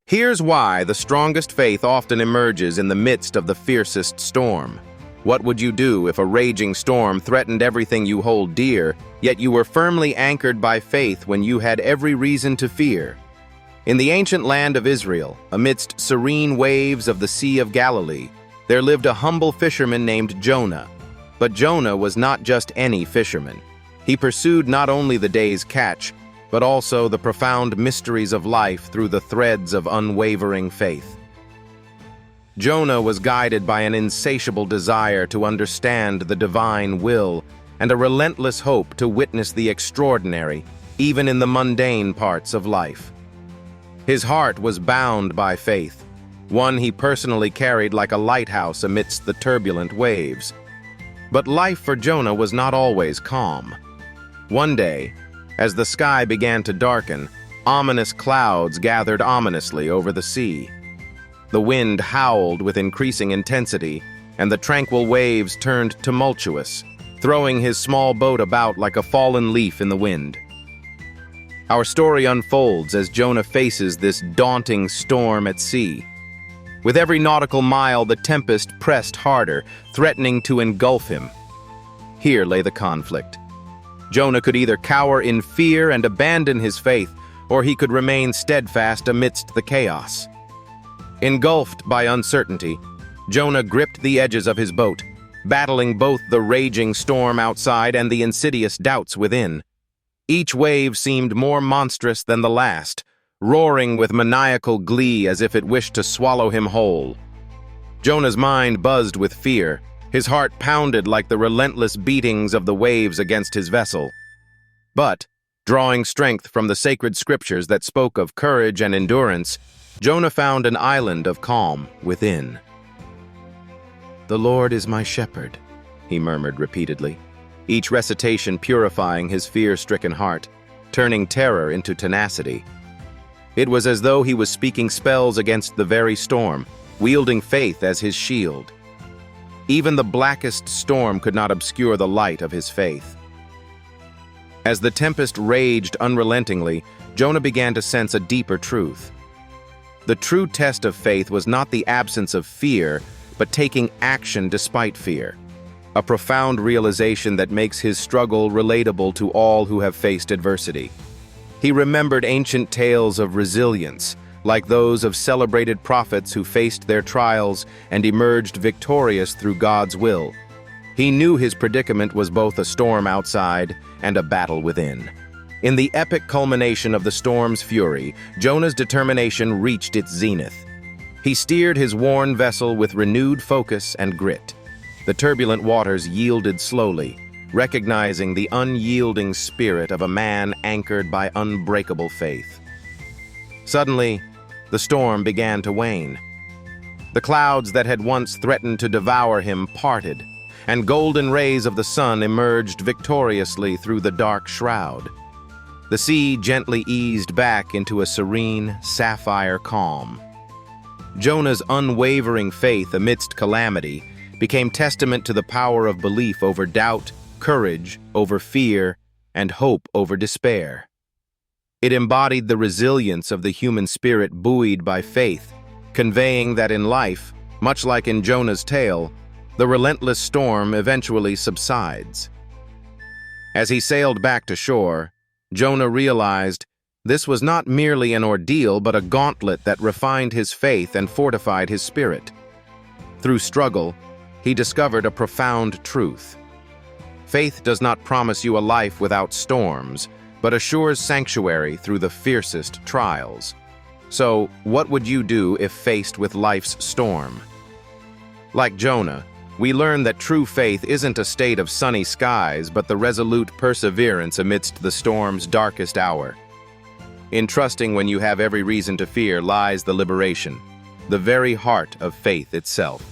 Here's why the strongest faith often emerges in the midst of the fiercest storm. What would you do if a raging storm threatened everything you hold dear, yet you were firmly anchored by faith when you had every reason to fear? In the ancient land of Israel, amidst serene waves of the Sea of Galilee, there lived a humble fisherman named Jonah. But Jonah was not just any fisherman. He pursued not only the day's catch, but also the profound mysteries of life through the threads of unwavering faith. Jonah was guided by an insatiable desire to understand the divine will and a relentless hope to witness the extraordinary, even in the mundane parts of life. His heart was bound by faith, one he personally carried like a lighthouse amidst the turbulent waves. But life for Jonah was not always calm. One day, as the sky began to darken, ominous clouds gathered ominously over the sea. The wind howled with increasing intensity, and the tranquil waves turned tumultuous, throwing his small boat about like a fallen leaf in the wind. Our story unfolds as Jonah faces this daunting storm at sea. With every nautical mile, the tempest pressed harder, threatening to engulf him. Here lay the conflict. Jonah could either cower in fear and abandon his faith, or he could remain steadfast amidst the chaos. Engulfed by uncertainty, Jonah gripped the edges of his boat, battling both the raging storm outside and the insidious doubts within. Each wave seemed more monstrous than the last, roaring with maniacal glee as if it wished to swallow him whole. Jonah's mind buzzed with fear. His heart pounded like the relentless beatings of the waves against his vessel. But, drawing strength from the sacred scriptures that spoke of courage and endurance, Jonah found an island of calm within. "The Lord is my shepherd," he murmured repeatedly, each recitation purifying his fear-stricken heart, turning terror into tenacity. It was as though he was speaking spells against the very storm, wielding faith as his shield. Even the blackest storm could not obscure the light of his faith. As the tempest raged unrelentingly, Jonah began to sense a deeper truth. The true test of faith was not the absence of fear, but taking action despite fear. A profound realization that makes his struggle relatable to all who have faced adversity. He remembered ancient tales of resilience, like those of celebrated prophets who faced their trials and emerged victorious through God's will. He knew his predicament was both a storm outside and a battle within. In the epic culmination of the storm's fury, Jonah's determination reached its zenith. He steered his worn vessel with renewed focus and grit. The turbulent waters yielded slowly, recognizing the unyielding spirit of a man anchored by unbreakable faith. Suddenly, the storm began to wane. The clouds that had once threatened to devour him parted, and golden rays of the sun emerged victoriously through the dark shroud. The sea gently eased back into a serene, sapphire calm. Jonah's unwavering faith amidst calamity became testament to the power of belief over doubt, courage over fear, and hope over despair. It embodied the resilience of the human spirit buoyed by faith, conveying that in life, much like in Jonah's tale, the relentless storm eventually subsides. As he sailed back to shore, Jonah realized this was not merely an ordeal but a gauntlet that refined his faith and fortified his spirit. Through struggle, he discovered a profound truth. Faith does not promise you a life without storms, but assures sanctuary through the fiercest trials. So, what would you do if faced with life's storm? Like Jonah, we learn that true faith isn't a state of sunny skies, but the resolute perseverance amidst the storm's darkest hour. In trusting when you have every reason to fear lies the liberation, the very heart of faith itself.